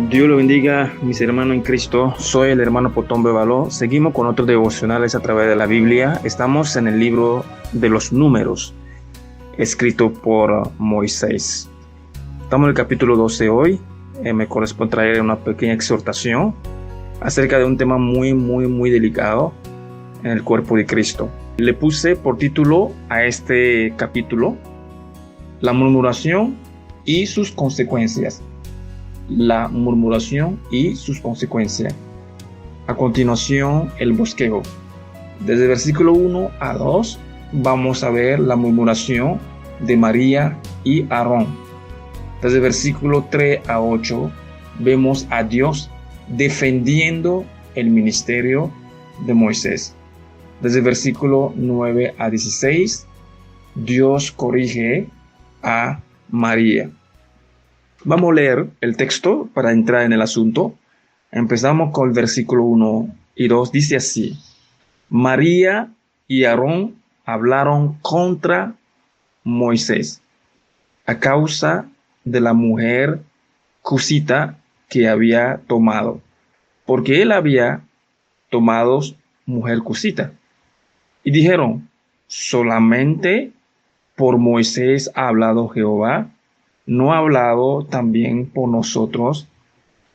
Dios lo bendiga, mis hermanos en Cristo. Soy el hermano Potón Bebaló. Seguimos con otros devocionales a través de la Biblia. Estamos en el libro de los Números, escrito por Moisés. Estamos en el capítulo 12 hoy. Me corresponde traer una pequeña exhortación acerca de un tema muy delicado en el cuerpo de Cristo. Le puse por título a este capítulo: la murmuración y sus consecuencias. La murmuración y sus consecuencias. A continuación, el bosquejo. Desde el versículo 1 a 2 vamos a ver la murmuración de María y Aarón. Desde el versículo 3 a 8 vemos a Dios defendiendo el ministerio de Moisés. Desde el versículo 9 a 16 Dios corrige a María. Vamos a leer el texto para entrar en el asunto. Empezamos con el versículo 1 y 2. Dice así: María y Aarón hablaron contra Moisés a causa de la mujer cusita que había tomado, porque él había tomado mujer cusita. Y dijeron: solamente por Moisés ha hablado Jehová, ¿no ha hablado también por nosotros?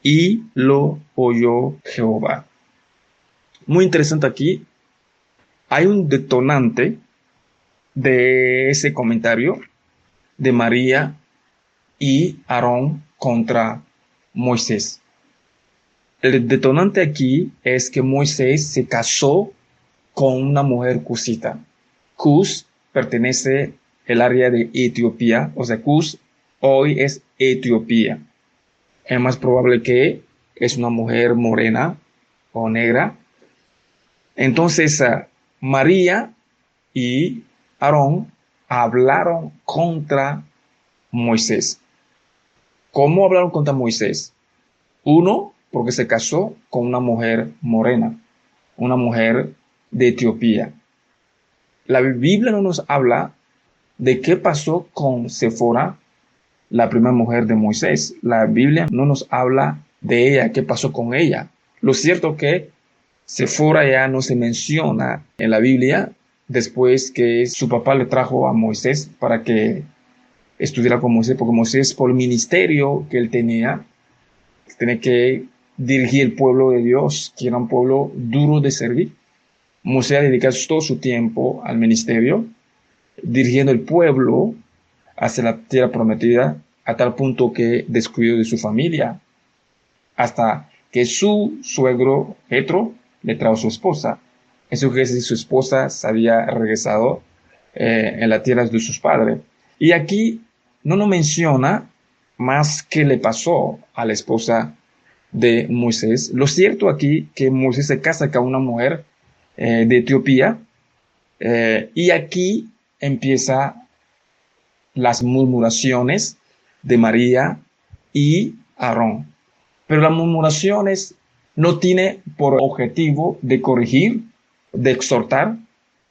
Y lo oyó Jehová. Muy interesante aquí. Hay un detonante de ese comentario de María y Aarón contra Moisés. El detonante aquí es que Moisés se casó con una mujer cusita. Cus pertenece al área de Etiopía, o sea, Cus hoy es Etiopía. Es más probable que es una mujer morena o negra. Entonces, María y Aarón hablaron contra Moisés. ¿Cómo hablaron contra Moisés? Uno, porque se casó con una mujer morena, una mujer de Etiopía. La Biblia no nos habla de qué pasó con Séfora, la primera mujer de Moisés. La Biblia no nos habla de ella, qué pasó con ella. Lo cierto es que Séfora ya no se menciona en la Biblia después que su papá le trajo a Moisés para que estuviera con Moisés, porque Moisés, por el ministerio que él tenía que dirigir el pueblo de Dios, que era un pueblo duro de servir. Moisés ha dedicado todo su tiempo al ministerio, dirigiendo el pueblo hacia la tierra prometida, a tal punto que descuidó de su familia, hasta que su suegro Jetro le trajo a su esposa. Eso quiere decir que su esposa se había regresado en la tierra de sus padres. Y aquí no nos menciona más qué le pasó a la esposa de Moisés. Lo cierto aquí que Moisés se casa con una mujer de Etiopía, y aquí empieza las murmuraciones de María y Aarón. Pero las murmuraciones no tienen por objetivo de corregir, de exhortar,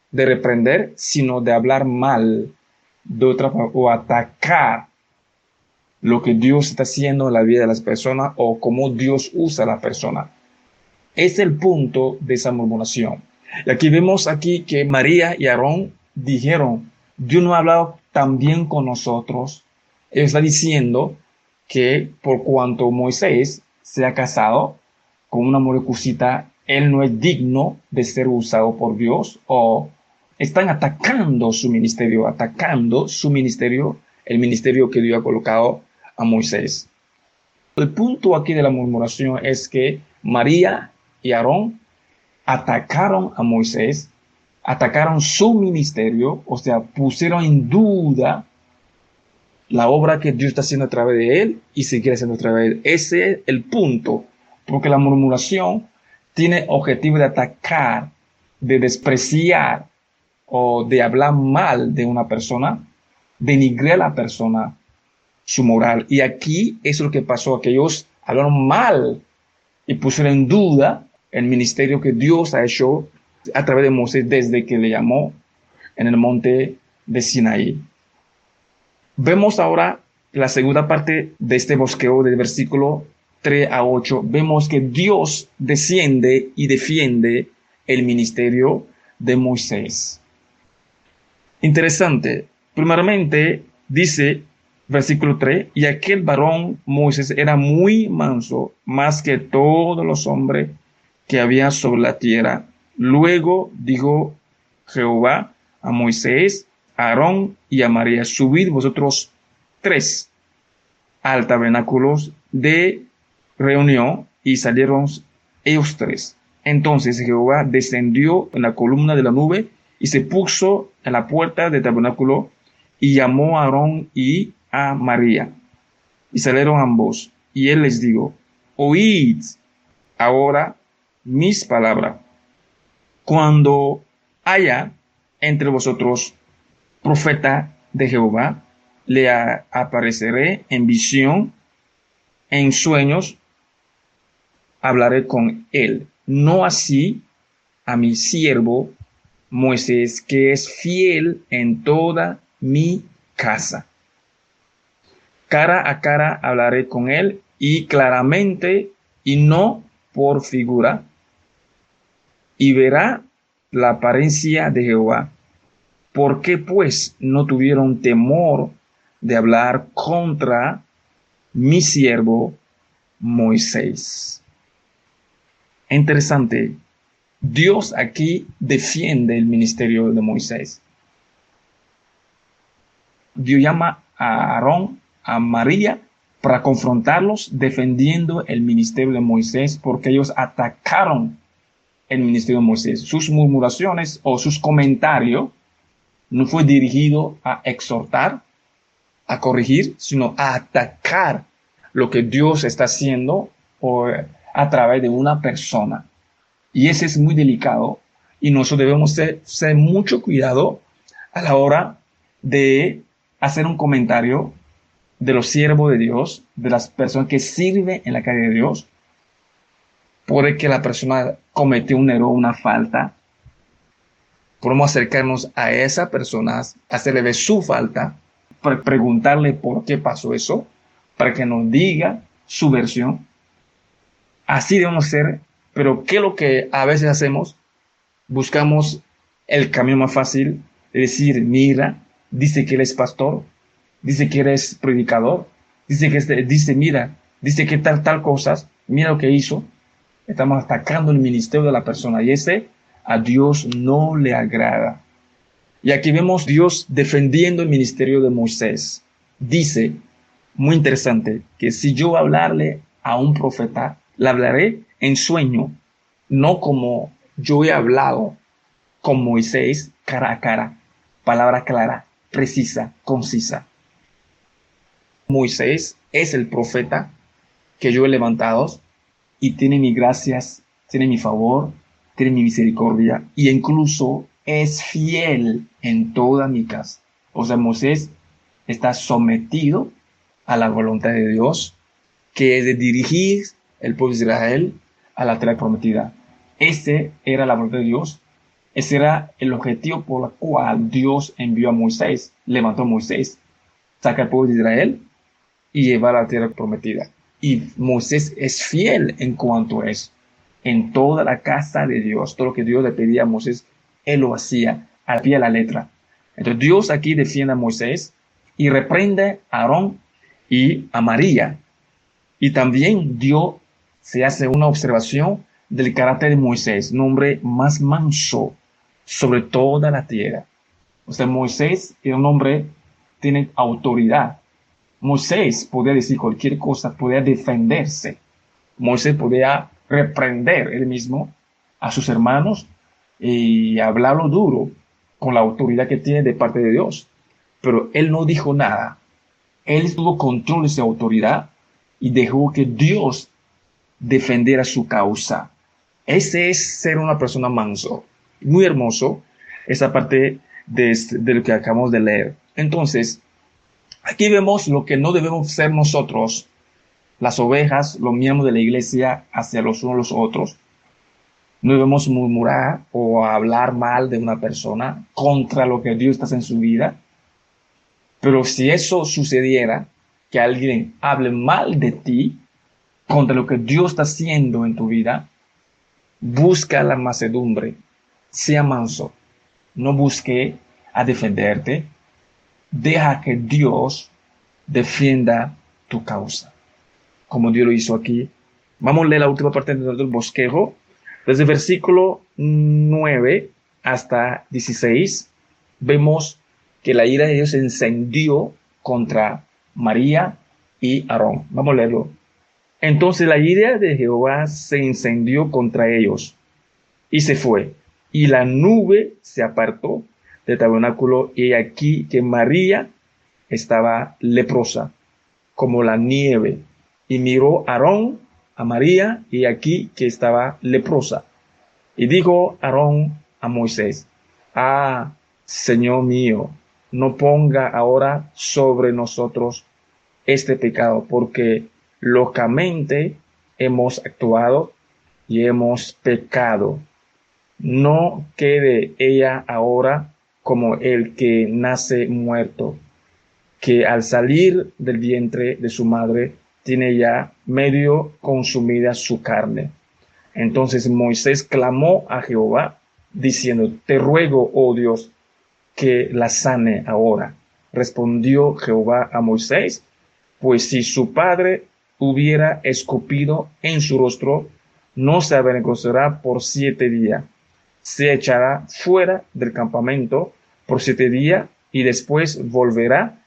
de reprender, sino de hablar mal de otra o atacar lo que Dios está haciendo en la vida de las personas o cómo Dios usa a la persona. Es el punto de esa murmuración. Y aquí vemos aquí que María y Aarón dijeron: Dios no ha hablado tan bien con nosotros. Él está diciendo que por cuanto Moisés se ha casado con una mujer cusita, él no es digno de ser usado por Dios, o están atacando su ministerio, el ministerio que Dios ha colocado a Moisés. El punto aquí de la murmuración es que María y Aarón atacaron a Moisés, atacaron su ministerio, o sea, pusieron en duda la obra que Dios está haciendo a través de él y sigue haciendo a través de él. Ese es el punto, porque la murmuración tiene objetivo de atacar, de despreciar o de hablar mal de una persona, denigrar a la persona, su moral. Y aquí es lo que pasó, que ellos hablaron mal y pusieron en duda el ministerio que Dios ha hecho a través de Moisés desde que le llamó en el monte de Sinaí. Vemos ahora la segunda parte de este bosqueo del versículo 3 a 8, vemos que Dios desciende y defiende el ministerio de Moisés. Interesante. Primeramente, dice, versículo 3, y aquel varón Moisés era muy manso, más que todos los hombres que había sobre la tierra. Luego dijo Jehová a Moisés, a Aarón y a María, subid vosotros tres al tabernáculo de reunión, y salieron ellos tres. Entonces Jehová descendió en la columna de la nube y se puso en la puerta del tabernáculo y llamó a Aarón y a María. Y salieron ambos. Y él les dijo, oíd ahora mis palabras. Cuando haya entre vosotros profeta de Jehová, le apareceré en visión, en sueños, hablaré con él. No así a mi siervo Moisés, que es fiel en toda mi casa. Cara a cara hablaré con él, y claramente, y no por figura, y verá la apariencia de Jehová. ¿Por qué pues no tuvieron temor de hablar contra mi siervo Moisés? Interesante. Dios aquí defiende el ministerio de Moisés. Dios llama a Aarón, a María, para confrontarlos defendiendo el ministerio de Moisés, porque ellos atacaron el ministerio de Moisés. Sus murmuraciones o sus comentarios no fue dirigido a exhortar, a corregir, sino a atacar lo que Dios está haciendo a través de una persona. Y ese es muy delicado, y nosotros debemos ser mucho cuidado a la hora de hacer un comentario de los siervos de Dios, de las personas que sirven en la calle de Dios. Puede que la persona cometió un error, una falta. Podemos acercarnos a esa persona, hacerle ver su falta, preguntarle por qué pasó eso, para que nos diga su versión. Así debemos ser, pero ¿qué es lo que a veces hacemos? Buscamos el camino más fácil de decir, mira, dice que él es pastor, dice que eres predicador, dice, mira, dice que tal cosas, mira lo que hizo. Estamos atacando el ministerio de la persona, y ese a Dios no le agrada. Y aquí vemos Dios defendiendo el ministerio de Moisés. Dice, muy interesante, que si yo hablarle a un profeta, le hablaré en sueño, no como yo he hablado con Moisés cara a cara, palabra clara, precisa, concisa. Moisés es el profeta que yo he levantado, y tiene mi gracias, tiene mi favor, tiene mi misericordia, y incluso es fiel en toda mi casa. O sea, Moisés está sometido a la voluntad de Dios, que es de dirigir el pueblo de Israel a la tierra prometida. Ese era la voluntad de Dios. Ese era el objetivo por el cual Dios envió a Moisés, levantó a Moisés, saca al pueblo de Israel y llevar a la tierra prometida. Y Moisés es fiel en cuanto a eso. En toda la casa de Dios, todo lo que Dios le pedía a Moisés, él lo hacía al pie de la letra. Entonces Dios aquí defiende a Moisés y reprende a Aarón y a María. Y también Dios se hace una observación del carácter de Moisés, un hombre más manso sobre toda la tierra. O sea, Moisés era un hombre, tiene autoridad. Moisés podía decir cualquier cosa, podía defenderse. Moisés podía reprender él mismo a sus hermanos y hablarlo duro con la autoridad que tiene de parte de Dios. Pero él no dijo nada. Él tuvo control de su autoridad y dejó que Dios defendiera su causa. Ese es ser una persona manso. Muy hermoso esa parte de lo que acabamos de leer. Entonces, aquí vemos lo que no debemos ser nosotros, las ovejas, los miembros de la iglesia, hacia los unos los otros. No debemos murmurar o hablar mal de una persona contra lo que Dios está haciendo en su vida. Pero si eso sucediera, que alguien hable mal de ti, contra lo que Dios está haciendo en tu vida, busca la mansedumbre, sea manso, no busque a defenderte, deja que Dios defienda tu causa, como Dios lo hizo aquí. Vamos a leer la última parte del bosquejo, desde el versículo 9 hasta 16, vemos que la ira de Dios se encendió contra María y Aarón. Vamos a leerlo. Entonces la ira de Jehová se encendió contra ellos y se fue, y la nube se apartó del tabernáculo, y aquí que María estaba leprosa, como la nieve, y miró Aarón a María, y aquí que estaba leprosa. Y dijo Aarón a Moisés: Ah, Señor mío, no ponga ahora sobre nosotros este pecado, porque locamente hemos actuado y hemos pecado. No quede ella ahora como el que nace muerto, que al salir del vientre de su madre tiene ya medio consumida su carne. Entonces Moisés clamó a Jehová, diciendo: Te ruego, oh Dios, que la sane ahora. Respondió Jehová a Moisés: Pues si su padre hubiera escupido en su rostro, no se avergonzará por 7 días. Se echará fuera del campamento por 7 días y después volverá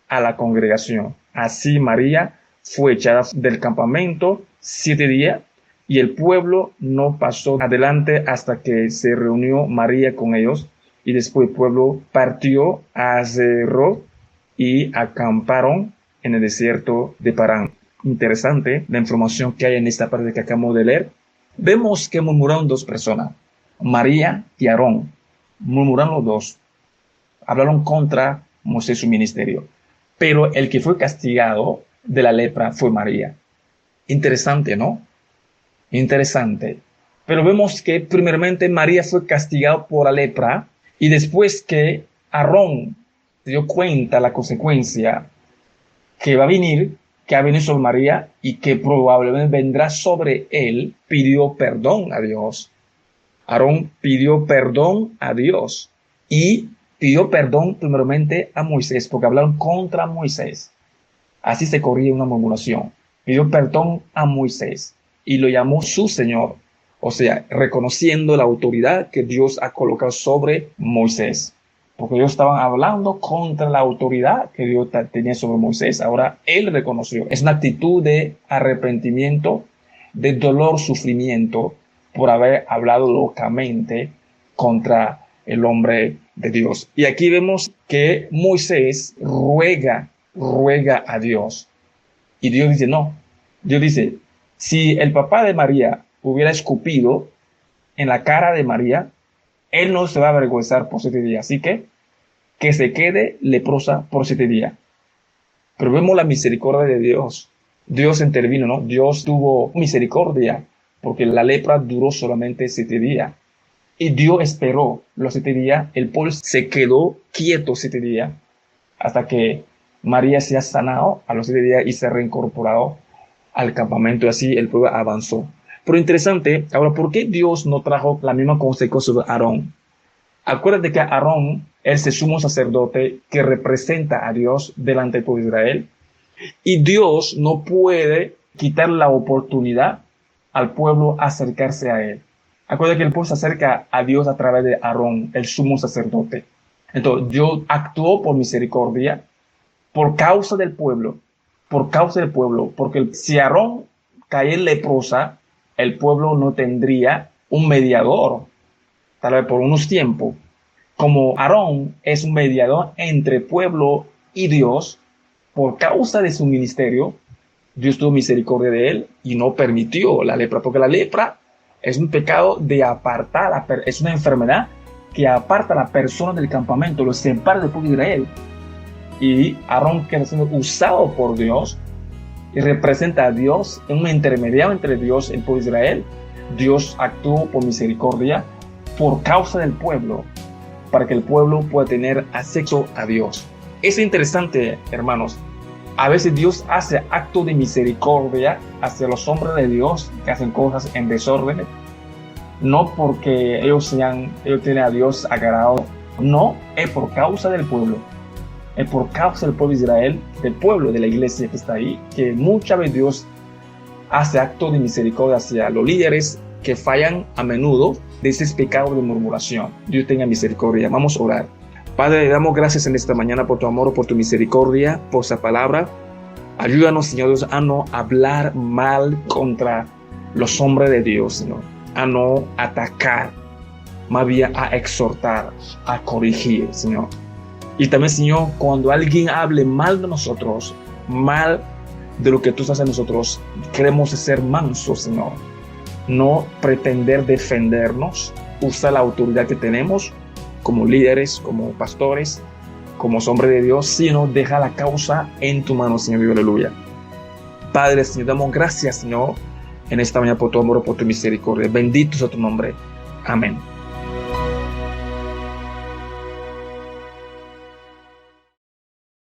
a la congregación. Así María fue echada del campamento 7 días, y el pueblo no pasó adelante hasta que se reunió María con ellos, y después el pueblo partió a Zerot y acamparon en el desierto de Parán. Interesante la información que hay en esta parte que acabamos de leer. Vemos que murmuraron 2 personas, María y Aarón. Murmuraron los 2. Hablaron contra Moisés, su ministerio. Pero el que fue castigado de la lepra fue María. Interesante, ¿no? Interesante. Pero vemos que primeramente María fue castigada por la lepra, y después que Aarón se dio cuenta la consecuencia que va a venir, que ha venido sobre María y que probablemente vendrá sobre él, pidió perdón a Dios. Aarón pidió perdón a Dios y pidió perdón primeramente a Moisés, porque hablaron contra Moisés. Así se corría una murmuración. Pidió perdón a Moisés y lo llamó su Señor, o sea, reconociendo la autoridad que Dios ha colocado sobre Moisés. Porque ellos estaban hablando contra la autoridad que Dios tenía sobre Moisés. Ahora él reconoció. Es una actitud de arrepentimiento, de dolor, sufrimiento, por haber hablado locamente contra el hombre de Dios. Y aquí vemos que Moisés ruega a Dios. Y Dios dice no. Dios dice, si el papá de María hubiera escupido en la cara de María, él no se va a avergonzar por 7 días. Así que se quede leprosa por 7 días. Pero vemos la misericordia de Dios. Dios intervino, ¿no? Dios tuvo misericordia, porque la lepra duró solamente 7 días. Y Dios esperó los 7 días. El pueblo se quedó quieto 7 días, hasta que María se ha sanado a los 7 días y se ha reincorporado al campamento. Y así el pueblo avanzó. Pero interesante, ahora, ¿por qué Dios no trajo la misma consecuencia sobre Aarón? Acuérdate que Aarón es el sumo sacerdote que representa a Dios delante del pueblo de Israel. Y Dios no puede quitar la oportunidad al pueblo acercarse a él. Acuérdate que el pueblo se acerca a Dios a través de Aarón, el sumo sacerdote. Entonces Dios actuó por misericordia, por causa del pueblo, porque si Aarón cae leprosa, el pueblo no tendría un mediador, tal vez por unos tiempos. Como Aarón es un mediador entre pueblo y Dios, por causa de su ministerio, Dios tuvo misericordia de él y no permitió la lepra, porque la lepra es un pecado de apartar, es una enfermedad que aparta a la persona del campamento, lo separa del pueblo de Israel. Y Aarón, que está siendo usado por Dios y representa a Dios, en un intermediario entre Dios y el pueblo de Israel, Dios actuó por misericordia por causa del pueblo, para que el pueblo pueda tener acceso a Dios. Es interesante, hermanos, A veces Dios hace actos de misericordia hacia los hombres de Dios que hacen cosas en desorden, no porque ellos tienen a Dios agradado, no, es por causa del pueblo. Es por causa del pueblo de Israel, del pueblo de la iglesia que está ahí, que muchas veces Dios hace actos de misericordia hacia los líderes que fallan a menudo de ese pecado de murmuración. Dios tenga misericordia. Vamos a orar. Padre, le damos gracias en esta mañana por tu amor, por tu misericordia, por esa palabra. Ayúdanos, Señor Dios, a no hablar mal contra los hombres de Dios, Señor. A no atacar, más bien a exhortar, a corregir, Señor. Y también, Señor, cuando alguien hable mal de nosotros, mal de lo que tú haces en nosotros, queremos ser mansos, Señor. No pretender defendernos, usar la autoridad que tenemos como líderes, como pastores, como hombres de Dios, sino deja la causa en tu mano, Señor. Aleluya. Padre, Señor, damos gracias, Señor, en esta mañana por tu amor, por tu misericordia. Bendito sea tu nombre. Amén.